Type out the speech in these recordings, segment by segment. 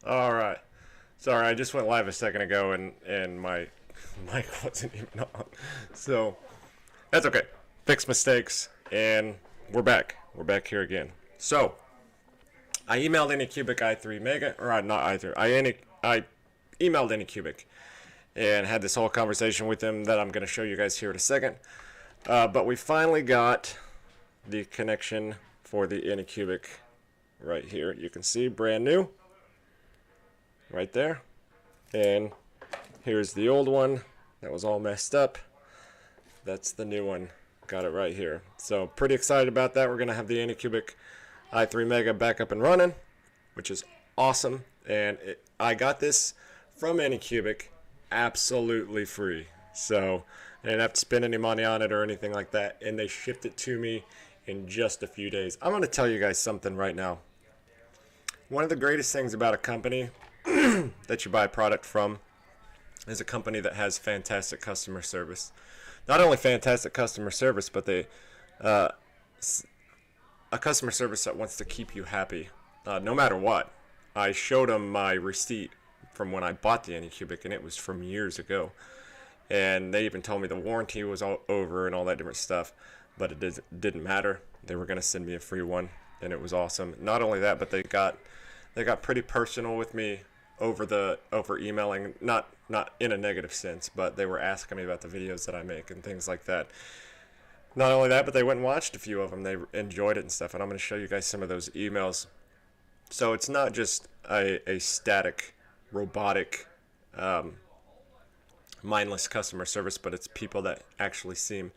All right. Sorry, I just went live a second ago and my mic wasn't even on. So that's okay. Fix mistakes and we're back. We're back here again. So I emailed Anycubic i3 Mega, or not i3. I emailed Anycubic and had this whole conversation with them that I'm going to show you guys here in a second. But we finally got the connection for the Anycubic right here. You can see brand new right there. And here's the old one that was all messed up. That's the new one. Got it right here. So pretty excited about that. We're going to have the Anycubic i3 Mega back up and running, which is awesome. And I got this from Anycubic absolutely free. So I didn't have to spend any money on it or anything like that. And they shipped it to me in just a few days. I'm going to tell you guys something right now. One of the greatest things about a company that you buy a product from is a company that has fantastic customer service. Not only fantastic customer service, but a customer service that wants to keep you happy no matter what. I showed them my receipt from when I bought the Anycubic, and it was from years ago. And they even told me the warranty was all over and all that different stuff, but it didn't matter. They were going to send me a free one, and it was awesome. Not only that, but they got pretty personal with me over emailing, not in a negative sense, but they were asking me about the videos that I make and things like that. Not only that, but they went and watched a few of them. They enjoyed it and stuff, and I'm going to show you guys some of those emails. So it's not just a static, robotic, mindless customer service, but it's people that actually seem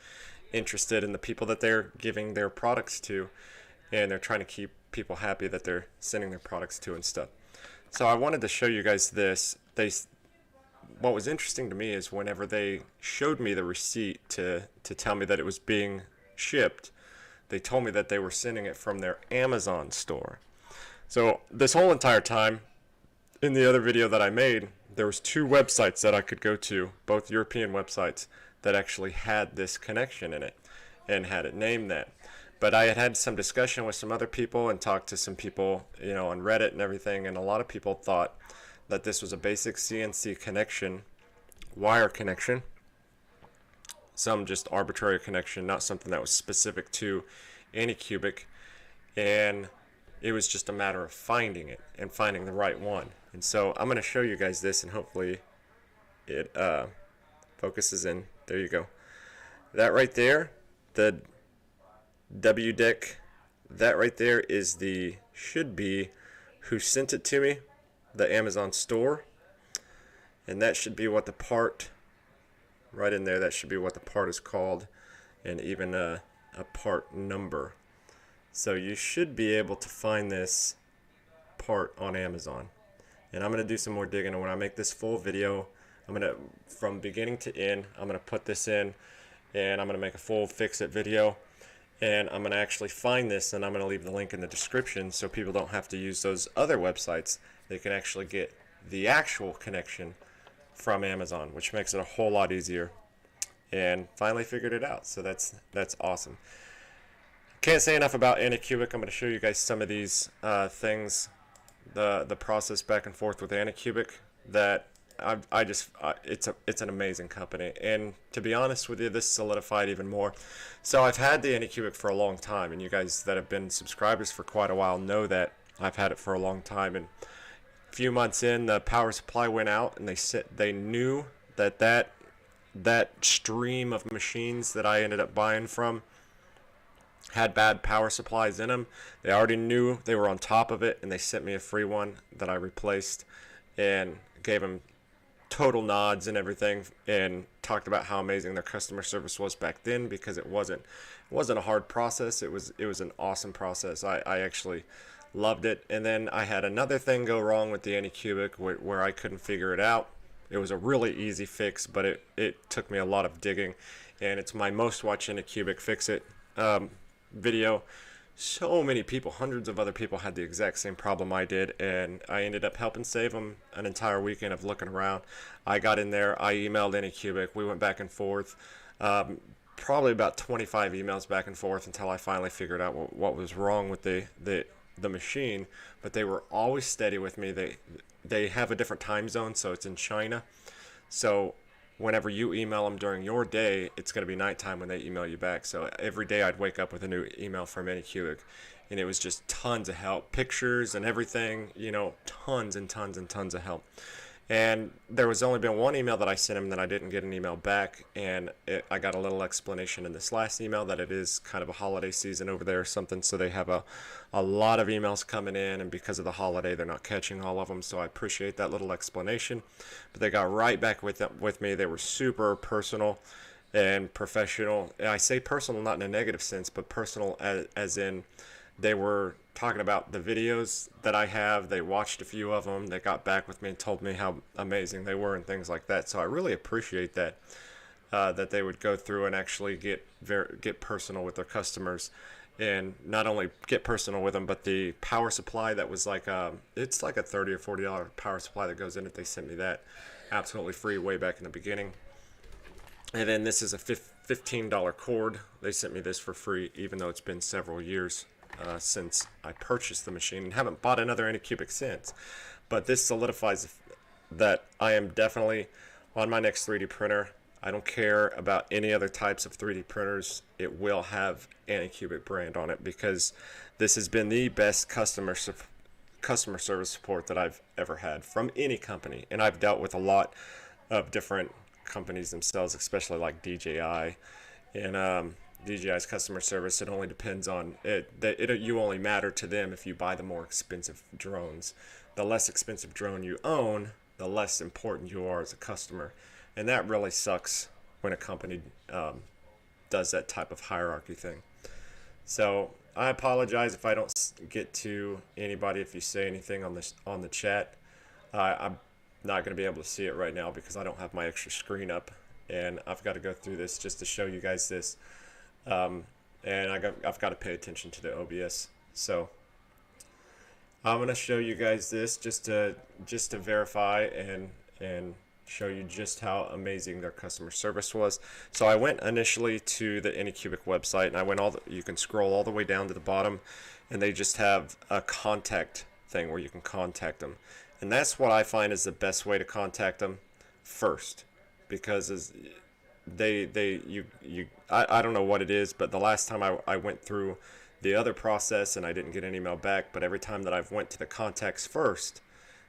interested in the people that they're giving their products to, and they're trying to keep people happy that they're sending their products to and stuff. So I wanted to show you guys this. What was interesting to me is whenever they showed me the receipt to tell me that it was being shipped, they told me that they were sending it from their Amazon store. So this whole entire time, in the other video that I made, there was two websites that I could go to, both European websites, that actually had this connection in it and had it named that. But I had some discussion with some other people and talked to some people, on Reddit and everything, and a lot of people thought that this was a basic CNC connection, wire connection, some just arbitrary connection, not something that was specific to Anycubic, and it was just a matter of finding it and finding the right one. And so I'm going to show you guys this, and hopefully it focuses in. There you go. That right there, the WDEC, that right there is should be who sent it to me, the Amazon store, and that should be what the part right in there, that should be what the part is called, and even a part number. So you should be able to find this part on Amazon. And I'm going to do some more digging, and when I make this full video, I'm going to, from beginning to end, I'm going to put this in, and I'm going to make a full fix-it video. And I'm going to actually find this, and I'm going to leave the link in the description so people don't have to use those other websites. They can actually get the actual connection from Amazon, which makes it a whole lot easier. And finally figured it out, so that's awesome. Can't say enough about Anycubic. I'm going to show you guys some of these things, the process back and forth with Anycubic that it's an amazing company, and to be honest with you, this solidified even more. So I've had the Anycubic for a long time, and you guys that have been subscribers for quite a while know that I've had it for a long time. And a few months in, the power supply went out, and they knew that stream of machines that I ended up buying from had bad power supplies in them. They already knew, they were on top of it, and they sent me a free one that I replaced and gave them total nods and everything, and talked about how amazing their customer service was back then, because it wasn't a hard process. It was an awesome process. I actually loved it. And then I had another thing go wrong with the Anycubic where I couldn't figure it out. It was a really easy fix, but it took me a lot of digging, and it's my most watched Anycubic fix it video. So many people, hundreds of other people, had the exact same problem I did, and I ended up helping save them an entire weekend of looking around. I got in there, I emailed Anycubic, we went back and forth, probably about 25 emails back and forth until I finally figured out what was wrong with the machine. But they were always steady with me. they have a different time zone, so it's in China. So whenever you email them during your day, it's going to be nighttime when they email you back. So every day I'd wake up with a new email from Anycubic, and it was just tons of help, pictures and everything, tons and tons and tons of help. And there was only been one email that I sent him that I didn't get an email back, and I got a little explanation in this last email that it is kind of a holiday season over there or something, so they have a lot of emails coming in, and because of the holiday they're not catching all of them, so I appreciate that little explanation. But they got right back with me. They were super personal and professional. And I say personal not in a negative sense, but personal as in they were talking about the videos that I have. They watched a few of them. They got back with me and told me how amazing they were and things like that. So I really appreciate that, that they would go through and actually get personal with their customers, and not only get personal with them, but the power supply that was like it's like a $30 or $40 power supply that goes in it. They sent me that absolutely free way back in the beginning. And then this is a $15 cord. They sent me this for free, even though it's been several years since I purchased the machine, and haven't bought another Anycubic since. But this solidifies that I am definitely on my next 3D printer. I don't care about any other types of 3D printers. It will have Anycubic brand on it, because this has been the best customer service support that I've ever had from any company. And I've dealt with a lot of different companies themselves, especially like DJI. And DJI's customer service, it only depends on it. You only matter to them if you buy the more expensive drones. The less expensive drone you own, the less important you are as a customer. And that really sucks when a company does that type of hierarchy thing. So I apologize if I don't get to anybody. If you say anything on the chat, I'm not going to be able to see it right now because I don't have my extra screen up, and I've got to go through this just to show you guys this. And I've got to pay attention to the OBS. So I'm going to show you guys this just to verify and show you just how amazing their customer service was. So I went initially to the Anycubic website, and I went you can scroll all the way down to the bottom, and they just have a contact thing where you can contact them. And that's what I find is the best way to contact them first, because I don't know what it is, but the last time I went through the other process and I didn't get an email back, but every time that I've went to the contacts first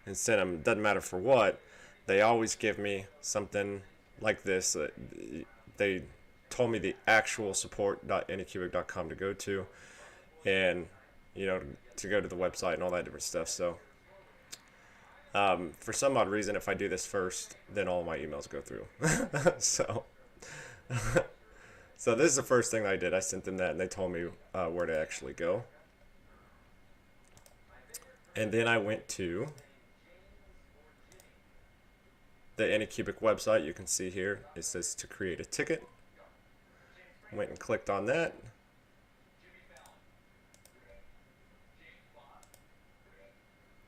and sent them, doesn't matter for what, they always give me something like this. They told me the actual support.anycubic.com to go to, and to go to the website and all that different stuff. So for some odd reason, if I do this first, then all my emails go through. So this is the first thing I did. I sent them that, and they told me where to actually go. And then I went to the Anycubic website. You can see here it says to create a ticket. Went and clicked on that.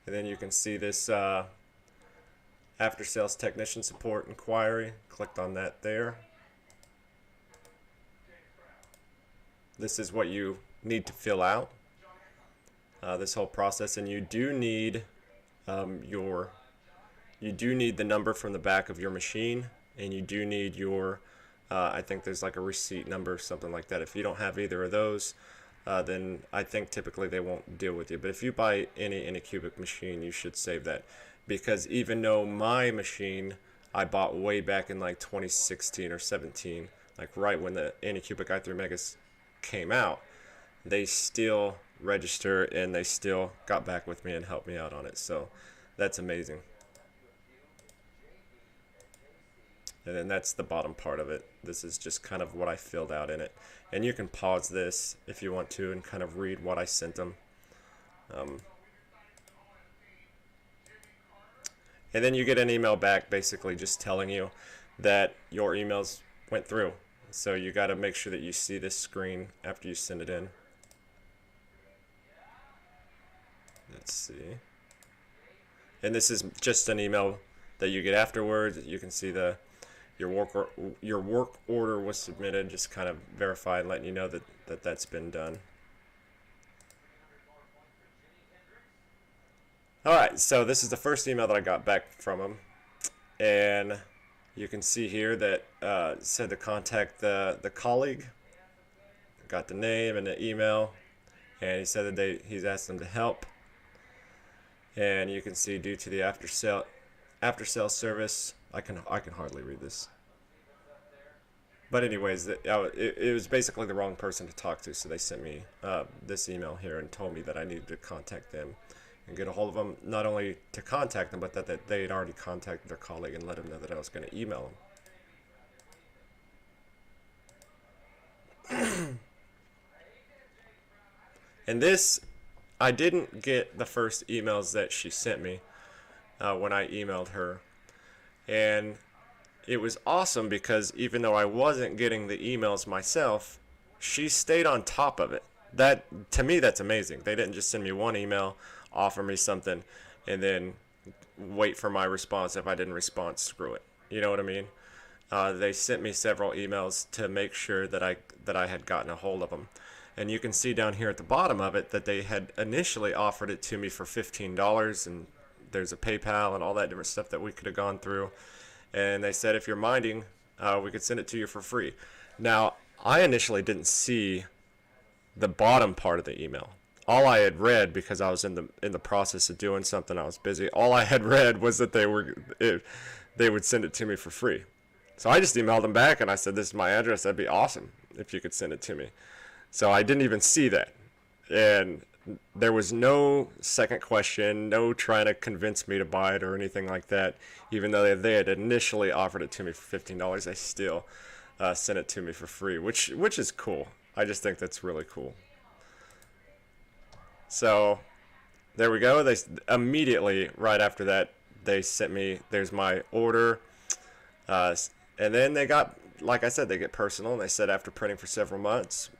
And then you can see this after sales technician support inquiry. Clicked on that there. This is what you need to fill out, this whole process, and you do need the number from the back of your machine, and you do need your I think there's like a receipt number or something like that. If you don't have either of those, then I think typically they won't deal with you. But if you buy any Anycubic machine, you should save that, because even though my machine I bought way back in like 2016 or 17, like right when the Anycubic i3 Megas came out, they still register and they still got back with me and helped me out on it. So that's amazing. And then that's the bottom part of it. This is just kind of what I filled out in it. And you can pause this if you want to and kind of read what I sent them. And then you get an email back basically just telling you that your emails went through. So you got to make sure that you see this screen after you send it in. Let's see. And this is just an email that you get afterwards. You can see your work order was submitted, just kind of verified, letting you know that's been done. All right, so this is the first email that I got back from him, and you can see here that said to contact the colleague. Got the name and the email, and he said that he's asked them to help. And you can see due to the after sale service, I can hardly read this. But anyways, it was basically the wrong person to talk to, so they sent me this email here and told me that I needed to contact them and get a hold of them, not only to contact them, but that they had already contacted their colleague and let them know that I was going to email them. And this, I didn't get the first emails that she sent me when I emailed her. And it was awesome because even though I wasn't getting the emails myself, she stayed on top of it. That, to me, that's amazing. They didn't just send me one email, offer me something, and then wait for my response. If I didn't respond, screw it. You know what I mean? They sent me several emails to make sure that I had gotten a hold of them. And you can see down here at the bottom of it that they had initially offered it to me for $15, and there's a PayPal and all that different stuff that we could have gone through. And they said, if you're minding, we could send it to you for free. Now, I initially didn't see the bottom part of the email. All I had read, because I was in the process of doing something, I was busy. All I had read was that they would send it to me for free. So I just emailed them back and I said, this is my address. That'd be awesome if you could send it to me. So I didn't even see that. And there was no second question, no trying to convince me to buy it or anything like that. Even though they had initially offered it to me for $15, they still sent it to me for free, which is cool. I just think that's really cool. So there we go. They immediately, right after that, they sent me, there's my order. And then they got, like I said, they get personal. And they said, after printing for several months,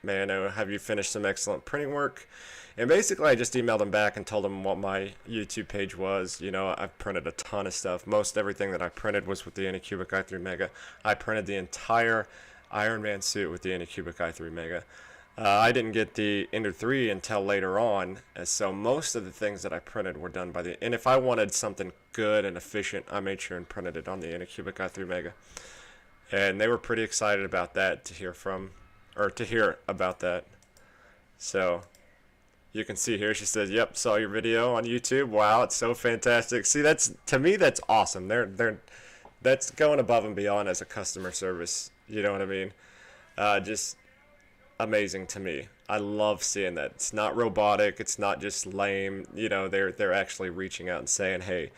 may I know, have you finished some excellent printing work? And basically, I just emailed them back and told them what my YouTube page was. You know, I've printed a ton of stuff. Most everything that I printed was with the Anycubic i3 Mega. I printed the entire Iron Man suit with the Anycubic i3 Mega. I didn't get the Ender 3 until later on, so most of the things that I printed were done by the... And if I wanted something good and efficient, I made sure and printed it on the Anycubic i3 Mega. And they were pretty excited about that, to hear about that. So you can see here, she says, yep, saw your video on YouTube. Wow, it's so fantastic. See, to me, that's awesome. That's going above and beyond as a customer service. You know what I mean? Just amazing to me. I love seeing that. It's not robotic. It's not just lame. You know, they're actually reaching out and saying, hey,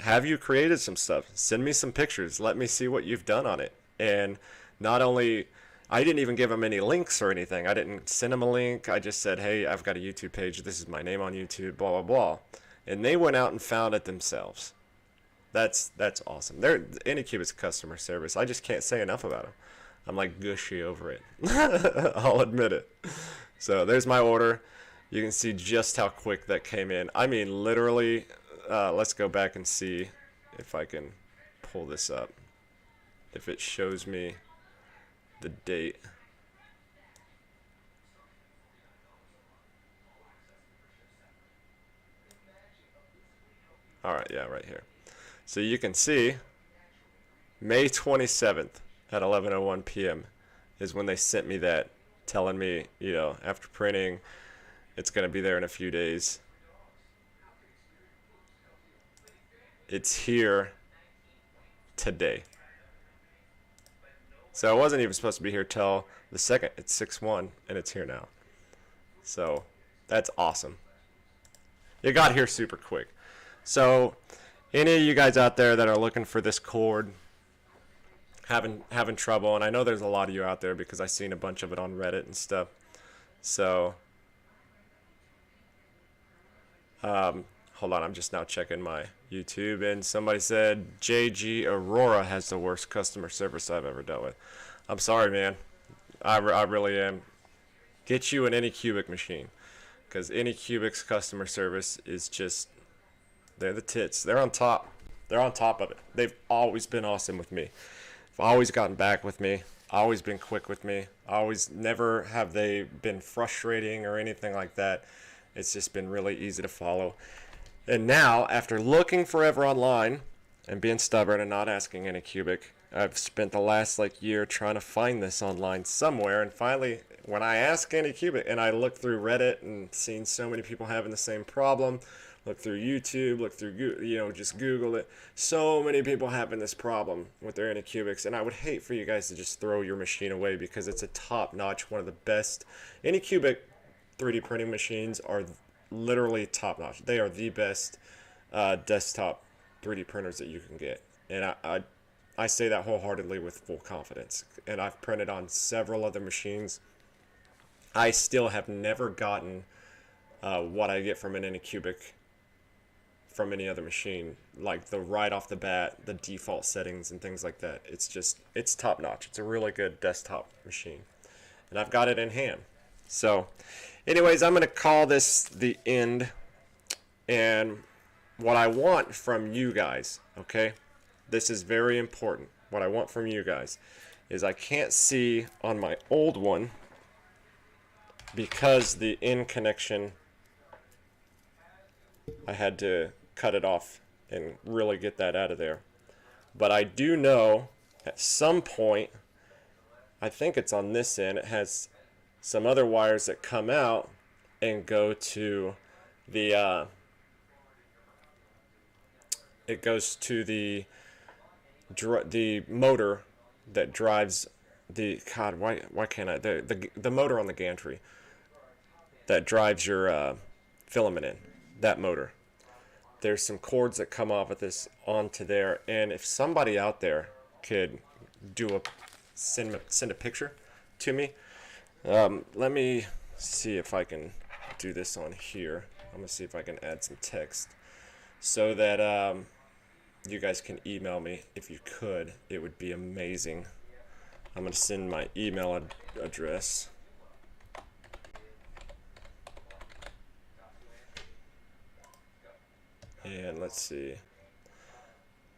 have you created some stuff? Send me some pictures. Let me see what you've done on it. And not only, I didn't even give them any links or anything. I didn't send them a link. I just said, hey, I've got a YouTube page. This is my name on YouTube, blah, blah, blah. And they went out and found it themselves. That's awesome. They're Anycubic's customer service. I just can't say enough about them. I'm like gushy over it. I'll admit it. So there's my order. You can see just how quick that came in. I mean, literally, let's go back and see if I can pull this up. If it shows me the date. All right, yeah, right here. So you can see May 27th at 11:01 p.m. is when they sent me that, telling me, you know, after printing, it's going to be there in a few days. It's here today. So I wasn't even supposed to be here till the 2nd. It's 6/1, and it's here now. So that's awesome. It got here super quick. So any of you guys out there that are looking for this cord, having trouble, and I know there's a lot of you out there because I've seen a bunch of it on Reddit and stuff. So hold on, I'm just now checking my YouTube, and somebody said JG Aurora has the worst customer service I've ever dealt with. I'm sorry, man. I really am. Get you an Anycubic machine, because Anycubic's customer service is just, they're the tits. They're on top. They're on top of it. They've always been awesome with me. They've always gotten back with me. Always been quick with me. Always, never have they been frustrating or anything like that. It's just been really easy to follow. And now, after looking forever online and being stubborn and not asking Anycubic, I've spent the last year trying to find this online somewhere, and finally, when I ask Anycubic, and I look through Reddit and seen so many people having the same problem, look through YouTube, look through, just Google it. So many people having this problem with their Anycubics, and I would hate for you guys to just throw your machine away because it's a top-notch, one of the best. Anycubic 3D printing machines are literally top-notch. They are the best desktop 3D printers that you can get, and I say that wholeheartedly with full confidence. And I've printed on several other machines. I still have never gotten what I get from an Anycubic from any other machine, like the right off the bat, the default settings and things like that. It's top notch. It's a really good desktop machine, and I've got it in hand. So anyways, I'm going to call this the end. And what I want from you guys, okay, this is very important. What I want from you guys is I can't see on my old one because the in connection, I had to cut it off and really get that out of there. But I do know at some point, I think it's on this end, it has some other wires that come out and go to the it goes to the motor that drives the why can't I the motor on the gantry that drives your filament in, that motor. There's some cords that come off of this onto there, and if somebody out there could send a picture to me, let me see if I can do this on here. I'm gonna see if I can add some text so that you guys can email me. If you could, it would be amazing. I'm gonna send my email address. And let's see,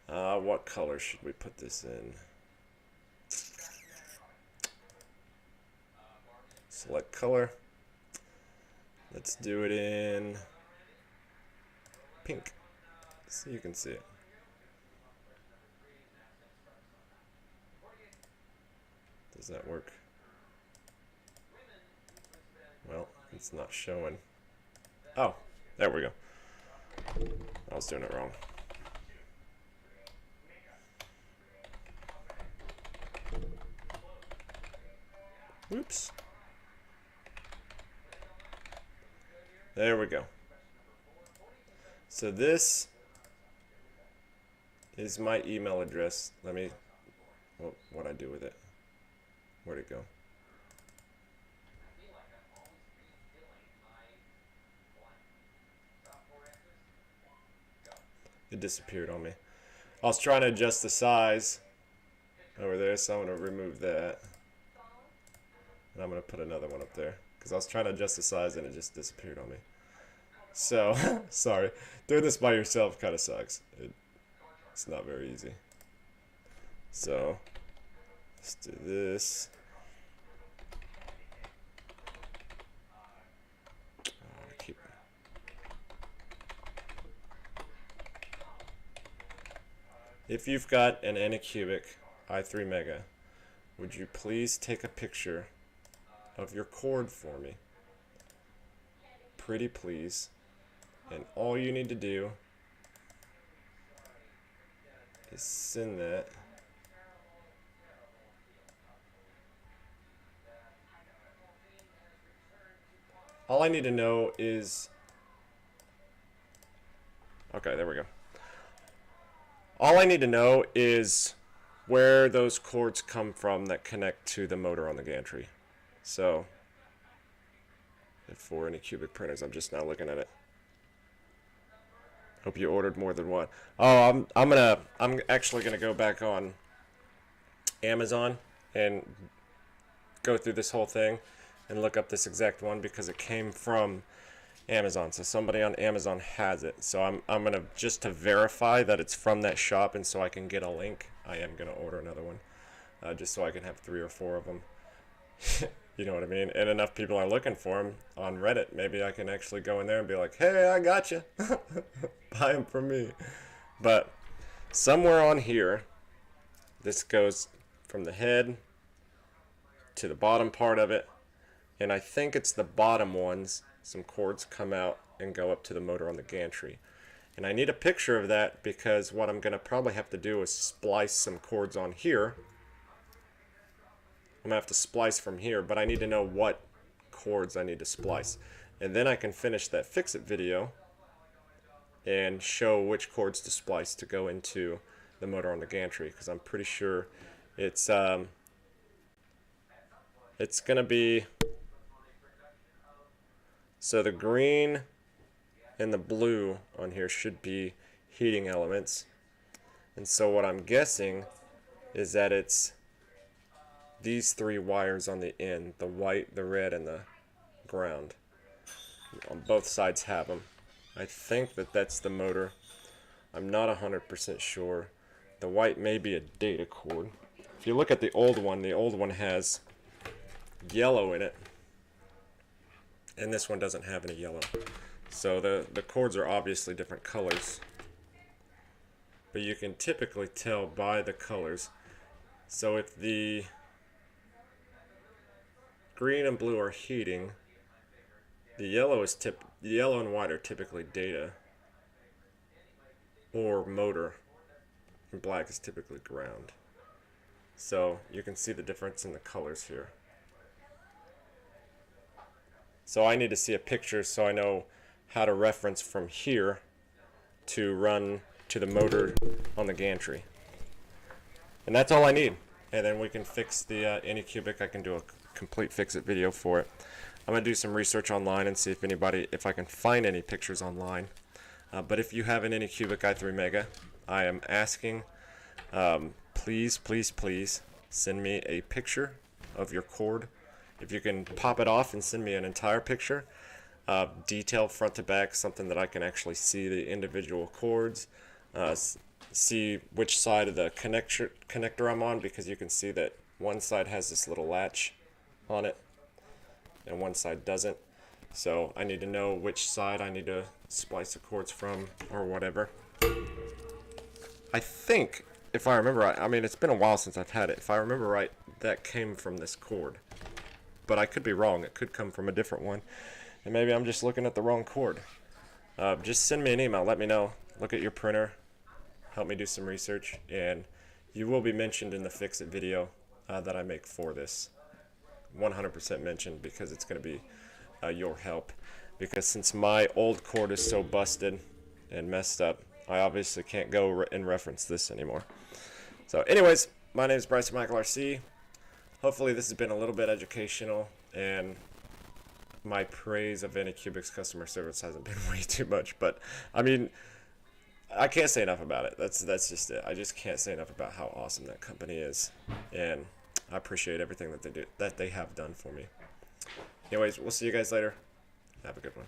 what color should we put this in? Select color. Let's do it in pink so you can see it. Does that work? Well, it's not showing. Oh, there we go. I was doing it wrong. Oops. There we go. So this is my email address. Let me, what I do with it? Where'd it go? It disappeared on me. I was trying to adjust the size over there, so I'm going to remove that. And I'm going to put another one up there, because I was trying to adjust the size and it just disappeared on me. So, sorry. Doing this by yourself kind of sucks. It's not very easy. So, let's do this. If you've got an Anycubic i3 Mega, would you please take a picture of your cord for me? Pretty please. And all you need to do is send that. All I need to know is, okay, there we go. All I need to know is where those cords come from that connect to the motor on the gantry. So, for Anycubic printers, I'm just now looking at it. Hope you ordered more than one. Oh, I'm actually gonna go back on Amazon and go through this whole thing and look up this exact one because it came from Amazon. So somebody on Amazon has it. So I'm gonna, just to verify that it's from that shop and so I can get a link, I am gonna order another one, just so I can have 3 or 4 of them. You know what I mean? And enough people are looking for them on Reddit. Maybe I can actually go in there and be like, hey, I got you. Buy them from me. But somewhere on here, this goes from the head to the bottom part of it. And I think it's the bottom ones. Some cords come out and go up to the motor on the gantry. And I need a picture of that because what I'm going to probably have to do is splice some cords on here. I'm going to have to splice from here, but I need to know what cords I need to splice. And then I can finish that fix-it video and show which cords to splice to go into the motor on the gantry, because I'm pretty sure it's going to be, so the green and the blue on here should be heating elements. And so what I'm guessing is that it's these three wires on the end, the white, the red, and the ground. On both sides have them. I think that that's the motor. I'm not 100% sure. The white may be a data cord. If you look at the old one has yellow in it. And this one doesn't have any yellow. So the cords are obviously different colors. But you can typically tell by the colors. So if the green and blue are heating, the yellow and white are typically data or motor, and black is typically ground. So you can see the difference in the colors here. So I need to see a picture so I know how to reference from here to run to the motor on the gantry. And that's all I need. And then we can fix the Anycubic. I can do a complete fix-it video for it. I'm going to do some research online and see if I can find any pictures online. But if you have an Anycubic i3 Mega, I am asking, please, please, please send me a picture of your cord. If you can pop it off and send me an entire picture, detail front to back, something that I can actually see the individual cords, see which side of the connector I'm on, because you can see that one side has this little latch on it and one side doesn't. So I need to know which side I need to splice the cords from or whatever. I think, if I remember right, I mean it's been a while since I've had it, if I remember right, that came from this cord. But I could be wrong, it could come from a different one. And maybe I'm just looking at the wrong cord. Just send me an email, let me know. Look at your printer, help me do some research, and you will be mentioned in the fix-it video that I make for this. 100% mentioned, because it's going to be your help. Because since my old cord is so busted and messed up, I obviously can't go and reference this anymore. So anyways, my name is Bryce Michael RC. Hopefully this has been a little bit educational, and my praise of Anycubic's customer service hasn't been way too much. But I mean, I can't say enough about it. That's just it. I just can't say enough about how awesome that company is, and I appreciate everything that they have done for me. Anyways, we'll see you guys later. Have a good one.